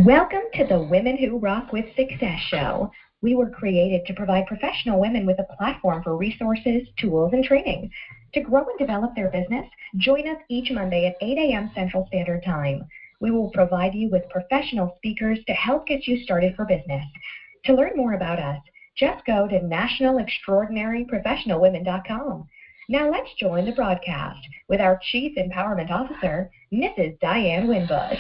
Welcome to the Women Who Rock with Success show. We were created to provide professional women with a platform for resources, tools, and training. To grow and develop their business, join us each Monday at 8 a.m. Central Standard Time. We will provide you with professional speakers to help get you started for business. To learn more about us, just go to nationalextraordinaryprofessionalwomen.com. Now let's join the broadcast with our Chief Empowerment Officer, Mrs. Diane Winbush.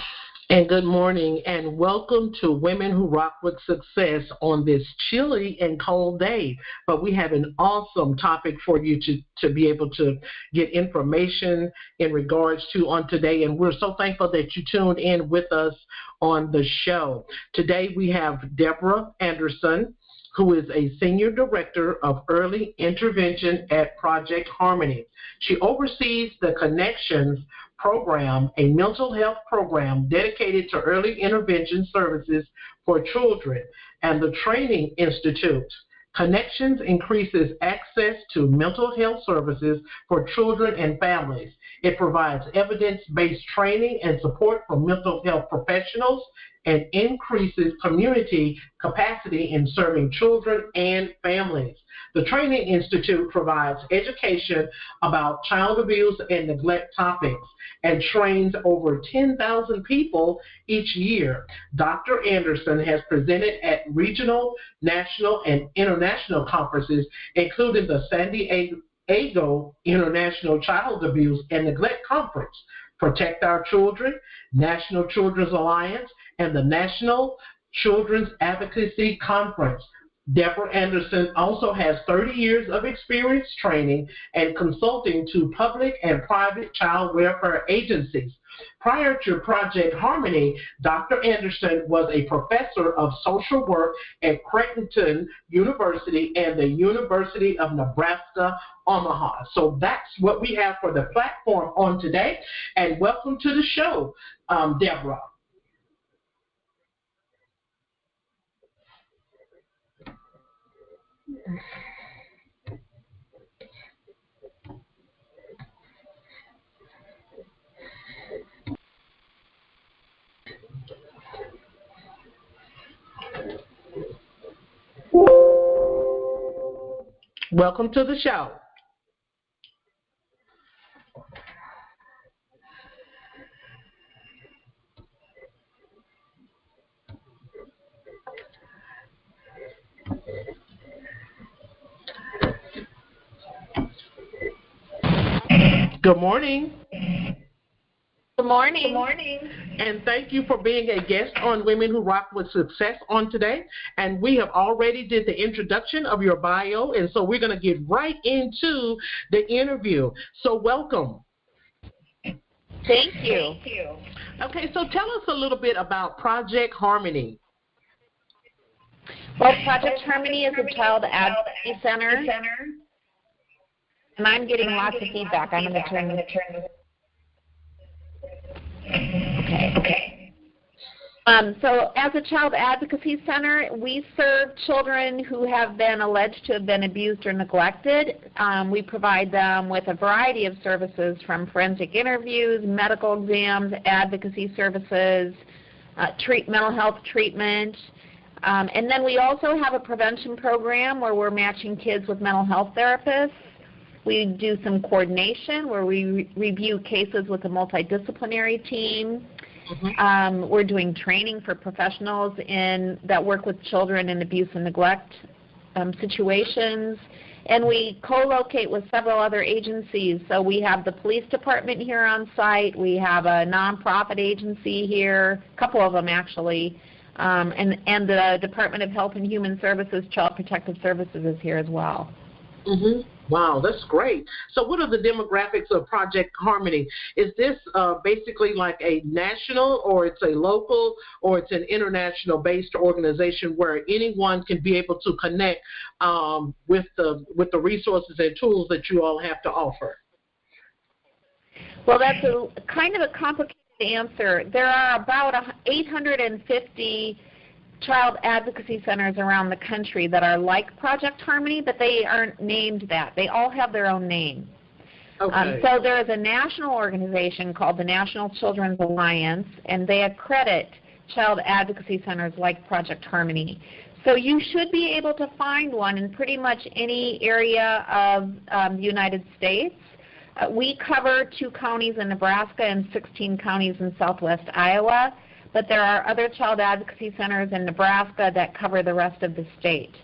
And good morning, and welcome to Women Who Rock with Success on this chilly and cold day. But we have an awesome topic for you to be able to get information in regards to on today. And we're so thankful that you tuned in with us on the show. Today we have Debra Anderson, who is a Senior Director of Early Intervention at Project Harmony. She oversees the Connections program, a mental health program dedicated to early intervention services for children, and the Training Institute. Connections increases access to mental health services for children and families. It provides evidence-based training and support for mental health professionals and increases community capacity in serving children and families. The Training Institute provides education about child abuse and neglect topics and trains over 10,000 people each year. Dr. Anderson has presented at regional, national, and international conferences, including the San Diego International Child Abuse and Neglect Conference, Protect Our Children, National Children's Alliance, and the National Children's Advocacy Conference. Debra Anderson also has 30 years of experience training and consulting to public and private child welfare agencies. Prior to Project Harmony, Dr. Anderson was a professor of social work at Creighton University and the University of Nebraska, Omaha. So that's what we have for the platform on today. And welcome to the show, Debra. Welcome to the show. Good morning. Good morning. Good morning. And thank you for being a guest on Women Who Rock with Success on today. And we have already did the introduction of your bio, and so we're going to get right into the interview. So welcome. Thank you. Thank you. Okay, so tell us a little bit about Project Harmony. Well, Project Harmony is a child advocacy center. And I'm getting lots of feedback. I'm going to turn this. Okay. So as a child advocacy center, we serve children who have been alleged to have been abused or neglected. We provide them with a variety of services from forensic interviews, medical exams, advocacy services, mental health treatment. And then we also have a prevention program where we're matching kids with mental health therapists. We do some coordination where we review cases with a multidisciplinary team. We're doing training for professionals that work with children in abuse and neglect situations. And we co-locate with several other agencies. So we have the police department here on site. We have a nonprofit agency here, a couple of them actually. And the Department of Health and Human Services, Child Protective Services is here as well. Wow, that's great. So what are the demographics of Project Harmony? Is this basically like a national, or it's a local, or it's an international-based organization where anyone can be able to connect with the resources and tools that you all have to offer? Well, that's kind of a complicated answer. There are about 850 child advocacy centers around the country that are like Project Harmony, but they aren't named that. They all have their own name. Okay. So there is a national organization called the National Children's Alliance, and they accredit child advocacy centers like Project Harmony. So you should be able to find one in pretty much any area of the United States. We cover 2 counties in Nebraska and 16 counties in southwest Iowa. But there are other child advocacy centers in Nebraska that cover the rest of the state.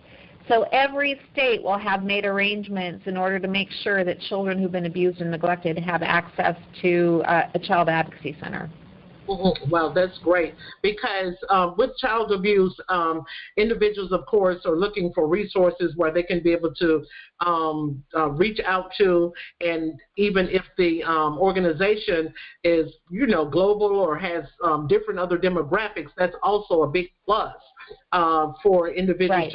So every state will have made arrangements in order to make sure that children who've been abused and neglected have access to a child advocacy center. Well, that's great, because with child abuse, individuals, of course, are looking for resources where they can be able to reach out to, and even if the organization is, global or has different other demographics, that's also a big plus for individuals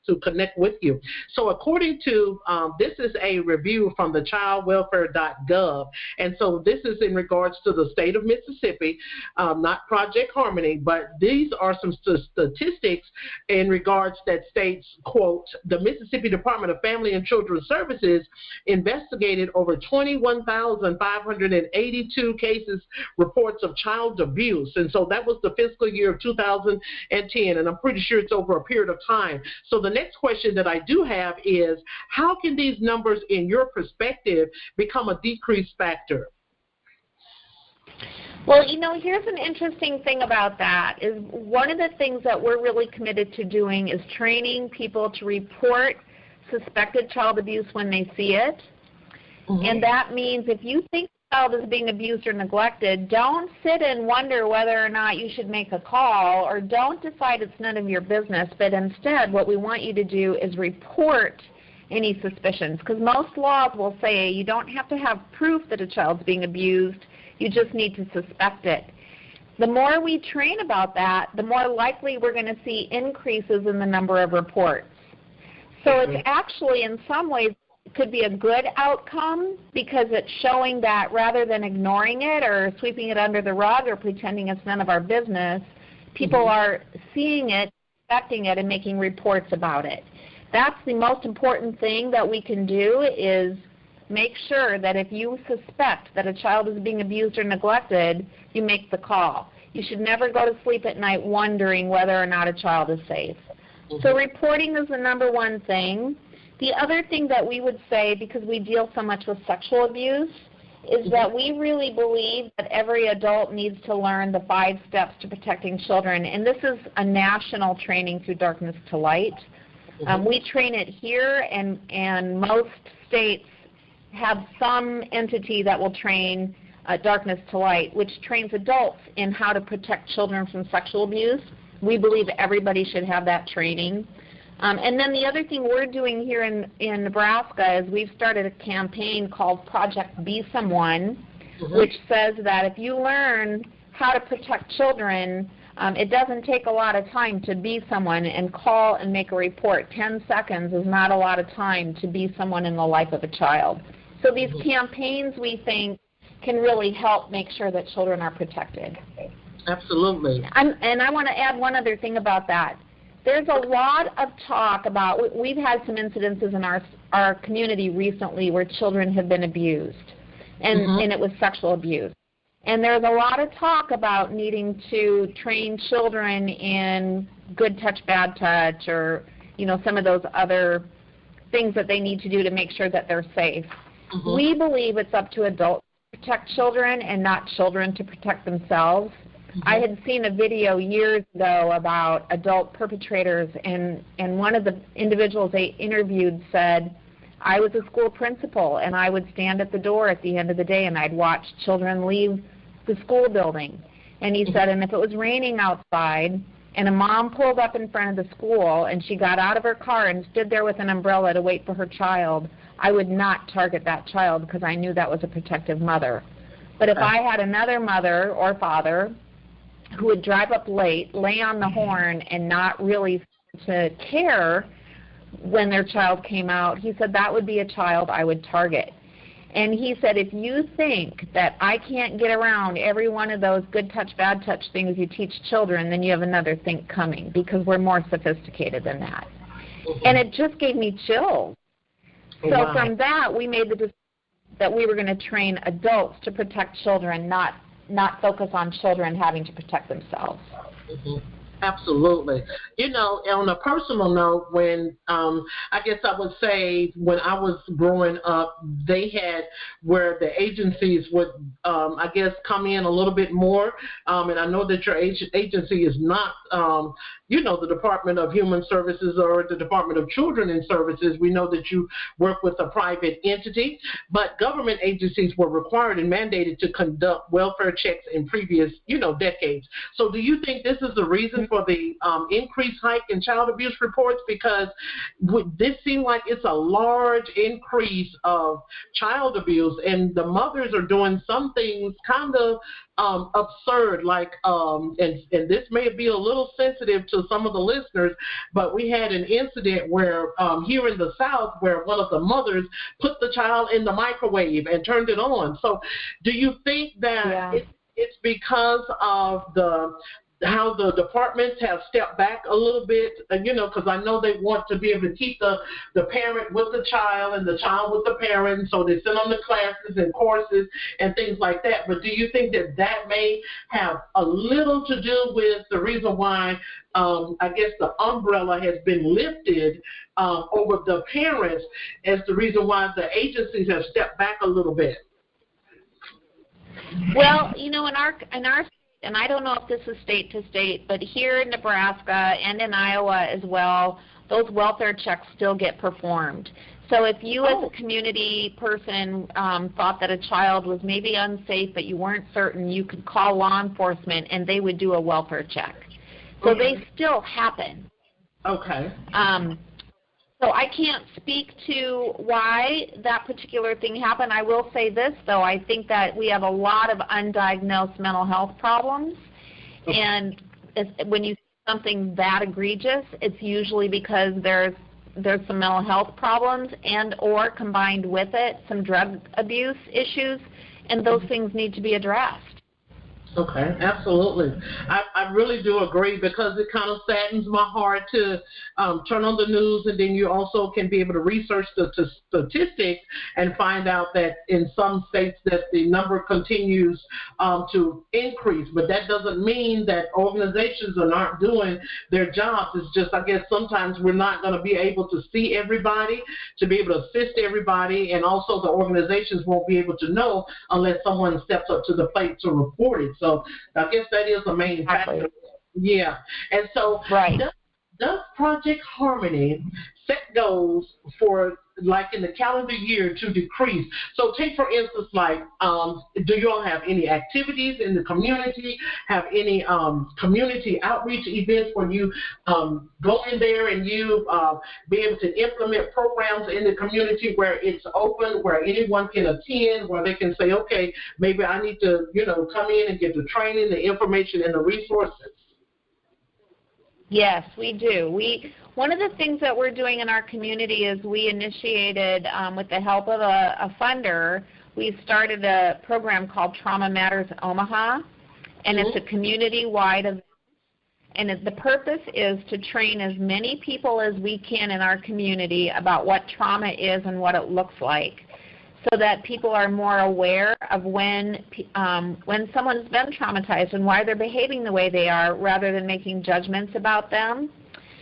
to connect with you. So according to, this is a review from the childwelfare.gov, and so this is in regards to the state of Mississippi, not Project Harmony, but these are some statistics in regards that states, quote, the Mississippi Department of Family and Children's Services investigated over 21,582 reports of child abuse, and so that was the fiscal year of 2010, and I'm pretty sure it's over a period of time. So the next question that I do have is, how can these numbers, in your perspective, become a decrease factor? Well, here's an interesting thing about that is one of the things that we're really committed to doing is training people to report suspected child abuse when they see it. And that means if you think the child is being abused or neglected, don't sit and wonder whether or not you should make a call, or don't decide it's none of your business, but instead what we want you to do is report any suspicions, because most laws will say you don't have to have proof that a child's being abused, you just need to suspect it. The more we train about that, the more likely we're going to see increases in the number of reports. So it's actually, in some ways, could be a good outcome, because it's showing that rather than ignoring it or sweeping it under the rug or pretending it's none of our business, people are seeing it, expecting it, and making reports about it. That's the most important thing that we can do, is make sure that if you suspect that a child is being abused or neglected, you make the call. You should never go to sleep at night wondering whether or not a child is safe. So reporting is the number one thing. The other thing that we would say, because we deal so much with sexual abuse, is that we really believe that every adult needs to learn the 5 steps to protecting children. And this is a national training through Darkness to Light. We train it here, and most states have some entity that will train Darkness to Light, which trains adults in how to protect children from sexual abuse. We believe everybody should have that training. And then the other thing we're doing here in Nebraska is we've started a campaign called Project Be Someone, which says that if you learn how to protect children, it doesn't take a lot of time to be someone and call and make a report. 10 seconds is not a lot of time to be someone in the life of a child. So these campaigns, we think, can really help make sure that children are protected. Absolutely. And I want to add one other thing about that. There's a lot of talk about, we've had some incidences in our community recently where children have been abused, and it was sexual abuse. And there's a lot of talk about needing to train children in good touch, bad touch, or, you know, some of those other things that they need to do to make sure that they're safe. Mm-hmm. We believe it's up to adults to protect children and not children to protect themselves. Mm-hmm. I had seen a video years ago about adult perpetrators, and one of the individuals they interviewed said, I was a school principal, and I would stand at the door at the end of the day, and I'd watch children leave the school building. And he said, and if it was raining outside and a mom pulled up in front of the school and she got out of her car and stood there with an umbrella to wait for her child, I would not target that child because I knew that was a protective mother. But if I had another mother or father who would drive up late, lay on the horn, and not really to care when their child came out, he said that would be a child I would target. And he said, if you think that I can't get around every one of those good touch, bad touch things you teach children, then you have another think coming, because we're more sophisticated than that. Mm-hmm. And it just gave me chills. So from that, we made the decision that we were going to train adults to protect children, not focus on children having to protect themselves. Mm-hmm. Absolutely. You know, on a personal note, when I guess I would say when I was growing up, they had where the agencies would, I guess, come in a little bit more. And I know that your agency is not, you know, the Department of Human Services or the Department of Children and Services. We know that you work with a private entity, but government agencies were required and mandated to conduct welfare checks in previous, you know, decades. So do you think this is the reason for the increased hike in child abuse reports? Because this seems like it's a large increase of child abuse, and the mothers are doing some things kind of absurd, like, and this may be a little sensitive to some of the listeners, but we had an incident where here in the South where one of the mothers put the child in the microwave and turned it on. So do you think that it's because of how the departments have stepped back a little bit, you know, because I know they want to be able to keep the parent with the child and the child with the parent, so they send them to classes and courses and things like that. But do you think that may have a little to do with the reason why, I guess, the umbrella has been lifted over the parents as the reason why the agencies have stepped back a little bit? Well, you know, in our and I don't know if this is state to state, but here in Nebraska and in Iowa as well, those welfare checks still get performed. So if you as a community person thought that a child was maybe unsafe but you weren't certain, you could call law enforcement and they would do a welfare check. So they still happen. Okay. So I can't speak to why that particular thing happened. I will say this, though. I think that we have a lot of undiagnosed mental health problems. Okay. And when you see something that egregious, it's usually because there's some mental health problems and or combined with it some drug abuse issues, and those things need to be addressed. Okay, absolutely. I really do agree, because it kind of saddens my heart to turn on the news, and then you also can be able to research the statistics and find out that in some states that the number continues to increase. But that doesn't mean that organizations are not doing their jobs. It's just, I guess, sometimes we're not going to be able to see everybody, to be able to assist everybody, and also the organizations won't be able to know unless someone steps up to the plate to report it. So I guess that is a main factor. Yeah. And so does Project Harmony set goals for, like, in the calendar year to decrease? So take, for instance, like, do you all have any activities in the community, have any community outreach events where you go in there and you be able to implement programs in the community where it's open, where anyone can attend, where they can say, okay, maybe I need to, you know, come in and get the training, the information, and the resources? Yes, we do. One of the things that we're doing in our community is we initiated, with the help of a funder, we started a program called Trauma Matters Omaha, and it's a community-wide event. And the purpose is to train as many people as we can in our community about what trauma is and what it looks like. so that people are more aware of when someone's been traumatized and why they're behaving the way they are, rather than making judgments about them.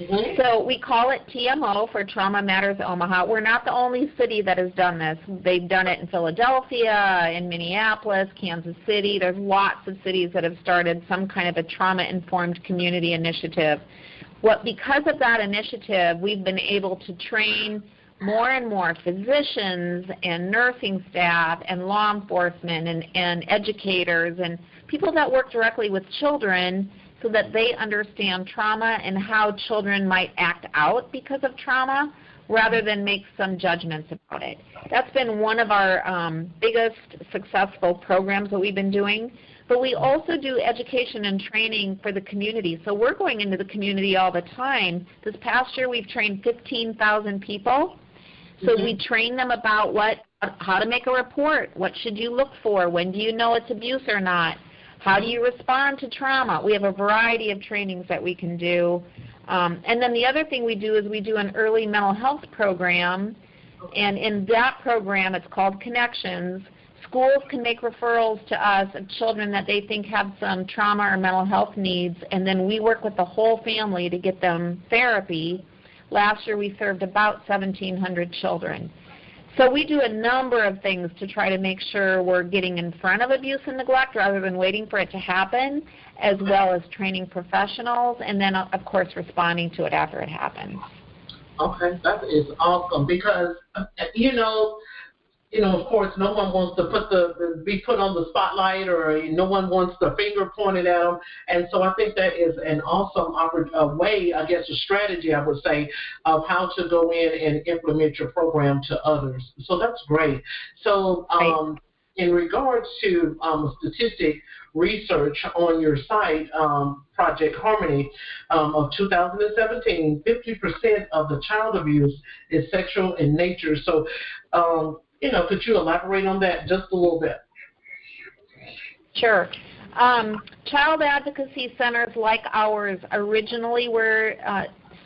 Mm-hmm. So we call it TMO for Trauma Matters Omaha. We're not the only city that has done this. They've done it in Philadelphia, in Minneapolis, Kansas City. There's lots of cities that have started some kind of a trauma-informed community initiative. Because of that initiative, we've been able to train more and more physicians and nursing staff and law enforcement and educators and people that work directly with children, so that they understand trauma and how children might act out because of trauma, rather than make some judgments about it. That's been one of our biggest successful programs that we've been doing. But we also do education and training for the community. So we're going into the community all the time. This past year we've trained 15,000 people. So we train them about how to make a report, what should you look for, when do you know it's abuse or not, how do you respond to trauma. We have a variety of trainings that we can do. And then the other thing we do is we do an early mental health program, and in that program, it's called Connections. Schools can make referrals to us of children that they think have some trauma or mental health needs, and then we work with the whole family to get them therapy. Last year we served about 1,700 children. So we do a number of things to try to make sure we're getting in front of abuse and neglect rather than waiting for it to happen, as well as training professionals, and then, of course, responding to it after it happens. Okay, that is awesome, because, of course, no one wants to be put on the spotlight, or no one wants the finger pointed at them. And so I think that is an awesome way, I guess, a strategy, I would say, of how to go in and implement your program to others. So that's great. So in regards to statistic research on your site, Project Harmony, of 2017, 50% of the child abuse is sexual in nature. So, could you elaborate on that just a little bit? Sure. Child advocacy centers like ours originally were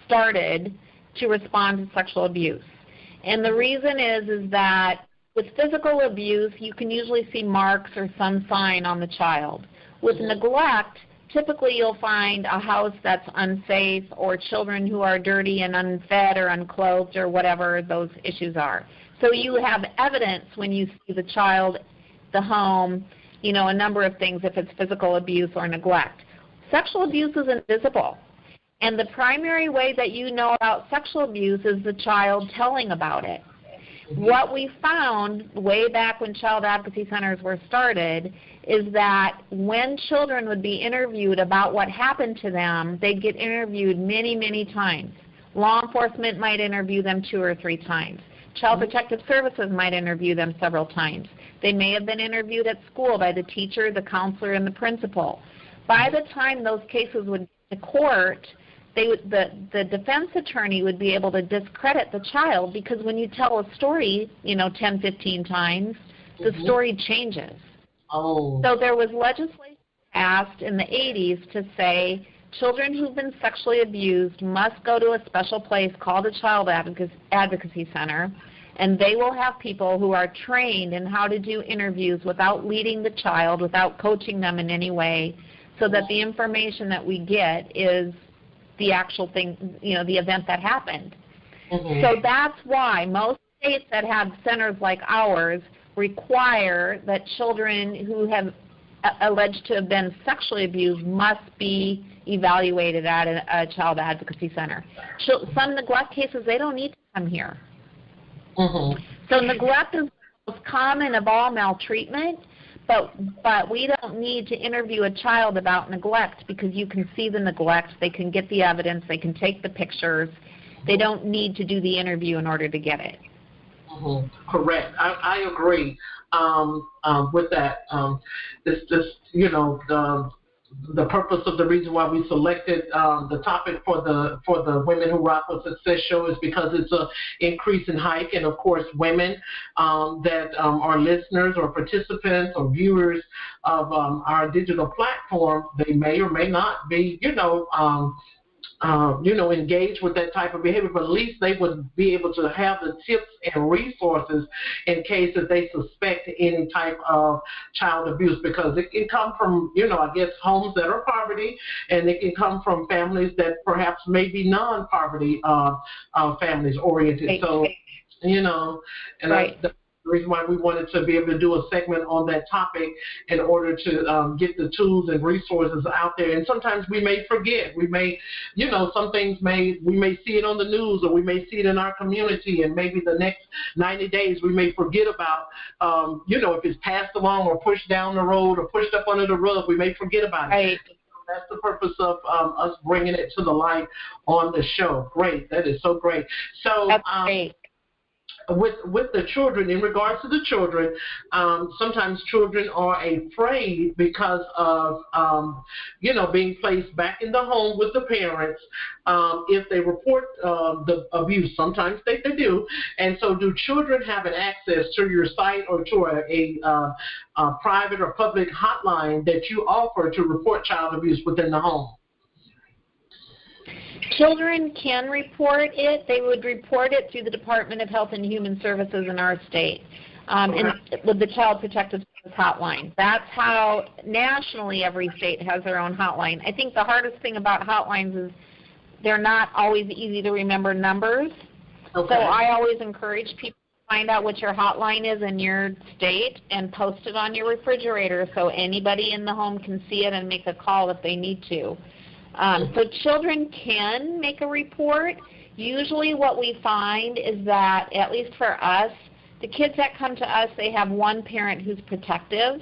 started to respond to sexual abuse. And the reason is that with physical abuse, you can usually see marks or some sign on the child. With neglect, typically you'll find a house that's unsafe, or children who are dirty and unfed or unclothed, or whatever those issues are. So you have evidence when you see the child, the home, a number of things if it's physical abuse or neglect. Sexual abuse is invisible. And the primary way that you know about sexual abuse is the child telling about it. What we found way back when child advocacy centers were started is that when children would be interviewed about what happened to them, they'd get interviewed many, many times. Law enforcement might interview them 2 or 3 times. Child Protective Services might interview them several times. They may have been interviewed at school by the teacher, the counselor, and the principal. By the time those cases would get to court, the defense attorney would be able to discredit the child, because when you tell a story, 10, 15 times, the story changes. Oh. So there was legislation passed in the 80s to say children who've been sexually abused must go to a special place called a child advocacy center, and they will have people who are trained in how to do interviews without leading the child, without coaching them in any way, so that the information that we get is the actual thing, the event that happened. So that's why most states that have centers like ours require that children who have alleged to have been sexually abused must be evaluated at a child advocacy center. Some neglect cases, they don't need to come here. So neglect is the most common of all maltreatment, but we don't need to interview a child about neglect, because you can see the neglect, they can get the evidence, they can take the pictures. They don't need to do the interview in order to get it. Correct. I agree with that. The purpose of the reason why we selected the topic for the Women Who Rock with Success show is because it's an increase in hike, and of course women that are listeners or participants or viewers of our digital platform, they may or may not be, engage with that type of behavior, but at least they would be able to have the tips and resources in case that they suspect any type of child abuse, because it can come from, I guess, homes that are poverty, and it can come from families that perhaps may be non-poverty families oriented. Right. So, and right. that's the reason why we wanted to be able to do a segment on that topic in order to get the tools and resources out there. And sometimes we may forget. We may, some things we may see it on the news, or we may see it in our community, and maybe the next 90 days we may forget about, if it's passed along or pushed down the road or pushed up under the rug, we may forget about right. it. That's the purpose of us bringing it to the light on the show. Great. That is so great. So, that's great. With the children, in regards to the children, sometimes children are afraid because of, being placed back in the home with the parents. If they report the abuse, sometimes they do. And so do children have an access to your site or to a private or public hotline that you offer to report child abuse within the home? Children can report it. They would report it through the Department of Health and Human Services in our state, and with the Child Protective Service hotline. That's how nationally every state has their own hotline. I think the hardest thing about hotlines is they're not always easy to remember numbers. Okay. So I always encourage people to find out what your hotline is in your state and post it on your refrigerator so anybody in the home can see it and make a call if they need to. So children can make a report. Usually what we find is that, at least for us, the kids that come to us, they have one parent who's protective.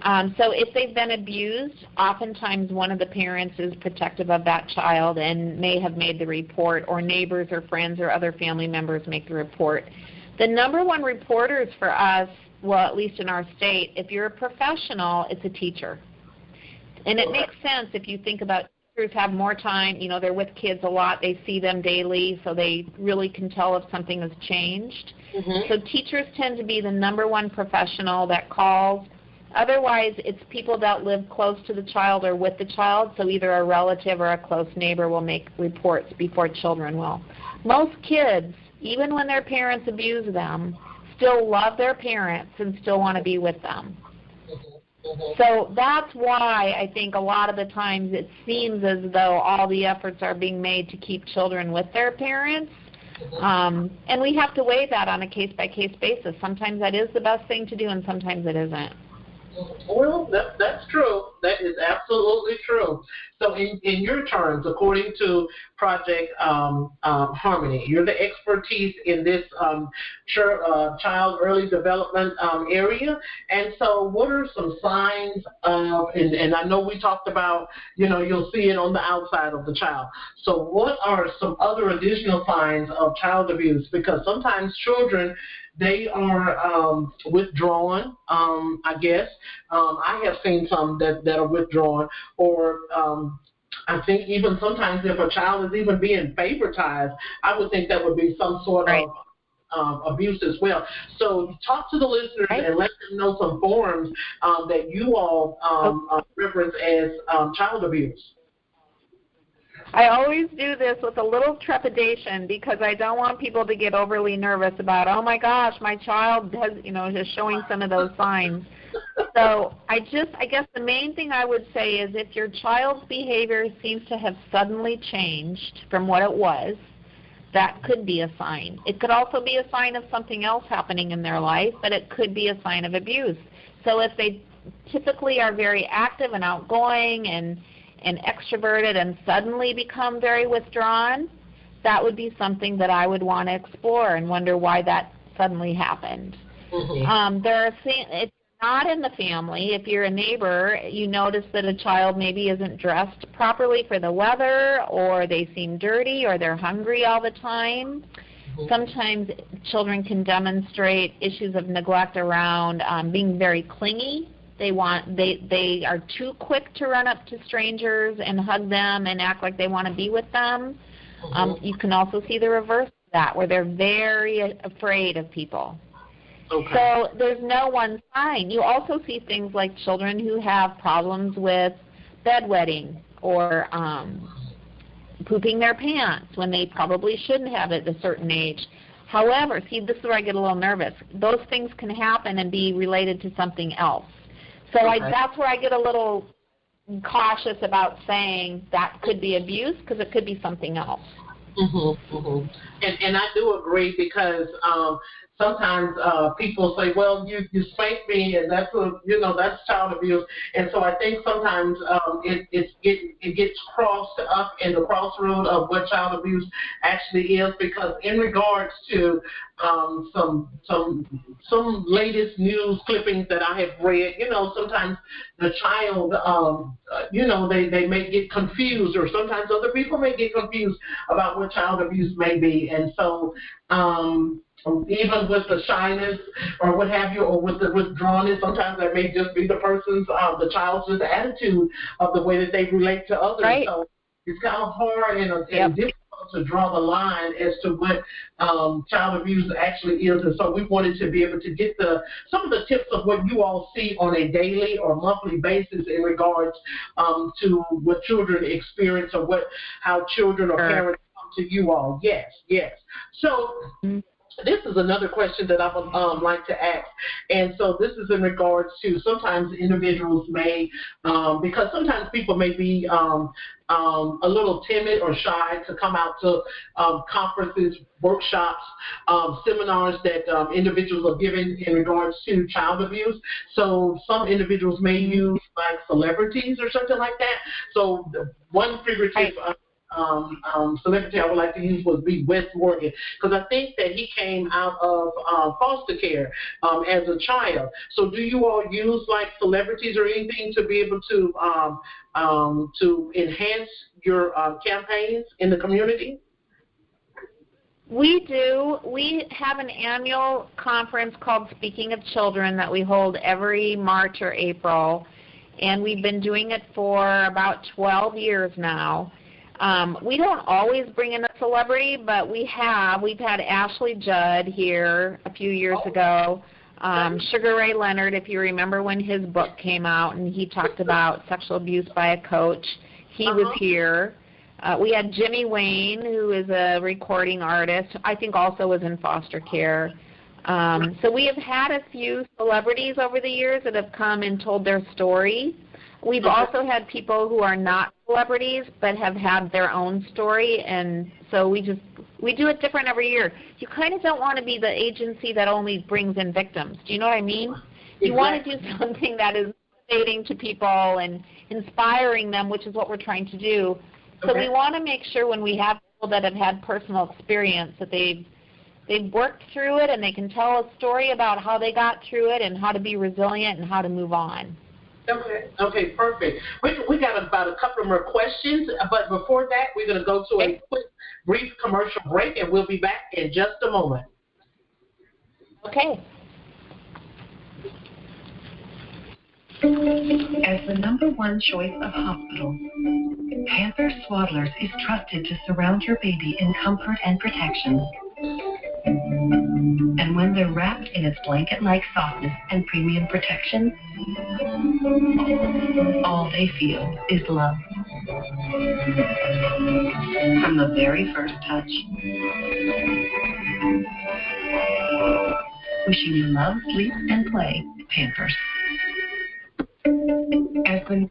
So if they've been abused, oftentimes one of the parents is protective of that child and may have made the report, or neighbors or friends or other family members make the report. The number one reporters for us, well, at least in our state, if you're a professional, it's a teacher. And it makes sense if you think about teachers have more time, they're with kids a lot, they see them daily, so they really can tell if something has changed. So teachers tend to be the number one professional that calls. Otherwise, it's people that live close to the child or with the child, so either a relative or a close neighbor will make reports before children will. Most kids, even when their parents abuse them, still love their parents and still want to be with them. So that's why I think a lot of the times it seems as though all the efforts are being made to keep children with their parents. And we have to weigh that on a case-by-case basis. Sometimes that is the best thing to do, and sometimes it isn't. Well, that's true. That is absolutely true. So in your terms, according to Project Harmony, you're the expertise in this child early development area. And so what are some signs of, and I know we talked about, you'll see it on the outside of the child. So what are some other additional signs of child abuse? Because sometimes children, they are withdrawn, I guess. I have seen some that are withdrawn, or I think even sometimes if a child is even being favoritized, I would think that would be some sort of abuse as well. So talk to the listeners and let them know some forms that you all reference as child abuse. I always do this with a little trepidation because I don't want people to get overly nervous about, oh my gosh, my child has, is showing some of those signs. So I guess the main thing I would say is if your child's behavior seems to have suddenly changed from what it was, that could be a sign. It could also be a sign of something else happening in their life, but it could be a sign of abuse. So if they typically are very active and outgoing and extroverted and suddenly become very withdrawn, that would be something that I would want to explore and wonder why that suddenly happened. It's not in the family. If you're a neighbor, you notice that a child maybe isn't dressed properly for the weather, or they seem dirty, or they're hungry all the time. Sometimes children can demonstrate issues of neglect around being very clingy. They are too quick to run up to strangers and hug them and act like they want to be with them. You can also see the reverse of that, where they're very afraid of people. Okay. So there's no one sign. You also see things like children who have problems with bedwetting or pooping their pants when they probably shouldn't have at a certain age. However, see, this is where I get a little nervous. Those things can happen and be related to something else. So that's where I get a little cautious about saying that could be abuse, because it could be something else. And I do agree, because sometimes people say, well, you spanked me, and that's that's child abuse. And so I think sometimes it gets crossed up in the crossroad of what child abuse actually is, because in regards to some latest news clippings that I have read, sometimes the child, they may get confused, or sometimes other people may get confused about what child abuse may be. And so even with the shyness or what have you, or with the withdrawnness, sometimes that may just be the the child's just attitude of the way that they relate to others. Right. So it's kind of hard and difficult to draw the line as to what child abuse actually is. And so we wanted to be able to get some of the tips of what you all see on a daily or monthly basis in regards to what children experience, or how children or parents come to you all. Yes. So this is another question that I would like to ask. And so this is in regards to, sometimes individuals may, because sometimes people may be a little timid or shy to come out to conferences, workshops, seminars that individuals are giving in regards to child abuse. So some individuals may use like celebrities or something like that. So one figurative celebrity I would like to use would be Wes Morgan, because I think that he came out of foster care as a child. So do you all use like celebrities or anything to be able to enhance your campaigns in the community? We do. We have an annual conference called Speaking of Children that we hold every March or April, and we've been doing it for about 12 years now. We don't always bring in a celebrity, but we've had Ashley Judd here a few years ago. Sugar Ray Leonard, if you remember when his book came out and he talked about sexual abuse by a coach, he was here. We had Jimmy Wayne, who is a recording artist, I think also was in foster care. So we have had a few celebrities over the years that have come and told their story. We've also had people who are not celebrities but have had their own story, and so we do it different every year. You kind of don't want to be the agency that only brings in victims. Do you know what I mean? You want to do something that is motivating to people and inspiring them, which is what we're trying to do. So we want to make sure when we have people that have had personal experience that they've worked through it and they can tell a story about how they got through it and how to be resilient and how to move on. Okay, perfect. We got about a couple more questions, but before that, we're going to go to a quick, brief commercial break, and we'll be back in just a moment. Okay. As the #1 choice of hospitals, Panther Swaddlers is trusted to surround your baby in comfort and protection. And when they're wrapped in its blanket-like softness and premium protection, all they feel is love. From the very first touch. Wishing you love, sleep, and play, Pampers. As when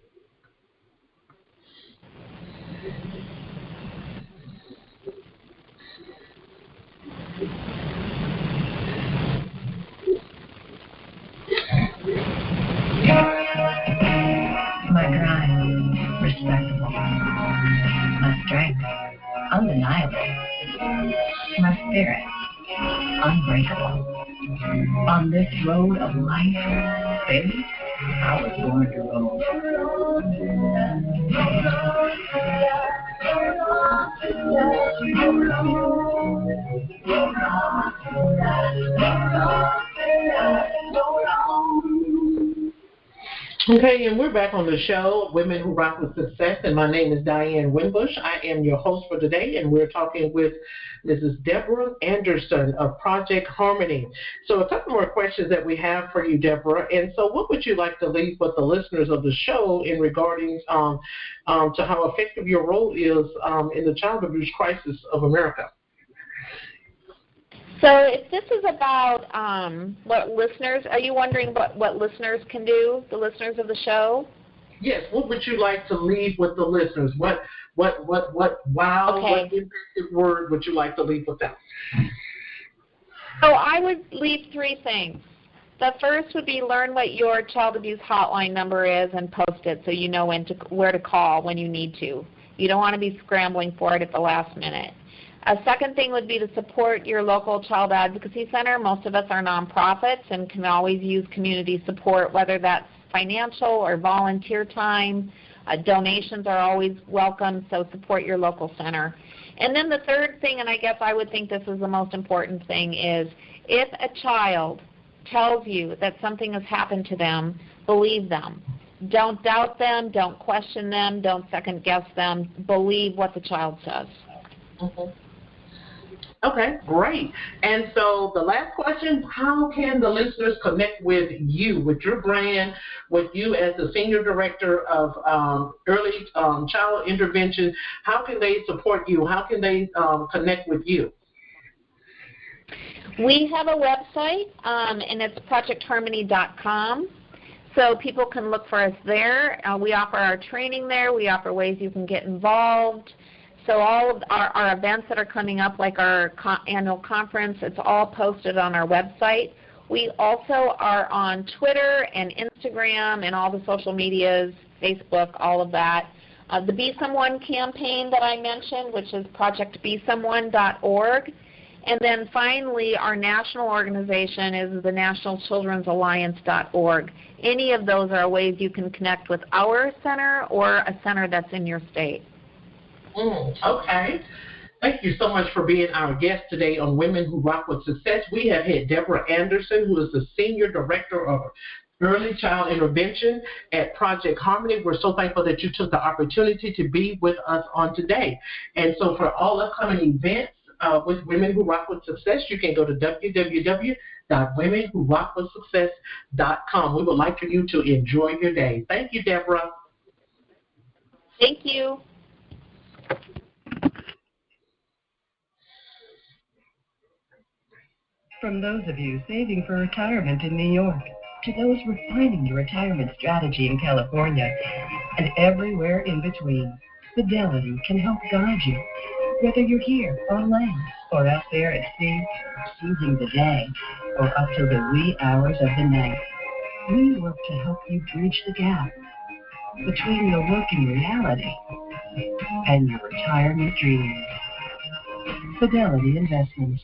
my drive, respectable. My strength, undeniable. My spirit, unbreakable. On this road of life, baby, I was born to roll. Okay, and we're back on the show, Women Who Rock with Success, and my name is Diane Winbush. I am your host for today, and we're talking with Mrs. Debra Anderson of Project Harmony. So a couple more questions that we have for you, Debra. And so what would you like to leave with the listeners of the show in regarding to how effective your role is in the child abuse crisis of America? So if this is about what listeners, are you wondering what listeners can do, the listeners of the show? Yes, what would you like to leave with the listeners? What impacted word would you like to leave with them? So I would leave three things. The first would be learn what your child abuse hotline number is and post it so you know where to call when you need to. You don't want to be scrambling for it at the last minute. A second thing would be to support your local child advocacy center. Most of us are nonprofits and can always use community support, whether that's financial or volunteer time. Donations are always welcome, so support your local center. And then the third thing, and I guess I would think this is the most important thing, is if a child tells you that something has happened to them, believe them. Don't doubt them, don't question them, don't second guess them. Believe what the child says. Mm-hmm. Okay, great. And so the last question, how can the listeners connect with you, with your brand, with you as the Senior Director of Early Child Intervention? How can they support you? How can they connect with you? We have a website, and it's projectharmony.com. So people can look for us there. We offer our training there. We offer ways you can get involved. So all of our events that are coming up, like our annual conference, it's all posted on our website. We also are on Twitter and Instagram and all the social medias, Facebook, all of that. The Be Someone campaign that I mentioned, which is projectbesomeone.org. And then finally, our national organization is the nationalchildren'salliance.org. Any of those are ways you can connect with our center or a center that's in your state. Okay. Thank you so much for being our guest today on Women Who Rock with Success. We have had Debra Anderson, who is the Senior Director of Early Child Intervention at Project Harmony. We're so thankful that you took the opportunity to be with us on today. And so for all upcoming events with Women Who Rock with Success, you can go to www.womenwhorockwithsuccess.com. We would like for you to enjoy your day. Thank you, Debra. Thank you. From those of you saving for retirement in New York, to those refining your retirement strategy in California, and everywhere in between, Fidelity can help guide you. Whether you're here on land or out there at sea, seizing the day, or up to the wee hours of the night, we work to help you bridge the gap between your working reality and your retirement dreams. Fidelity Investments.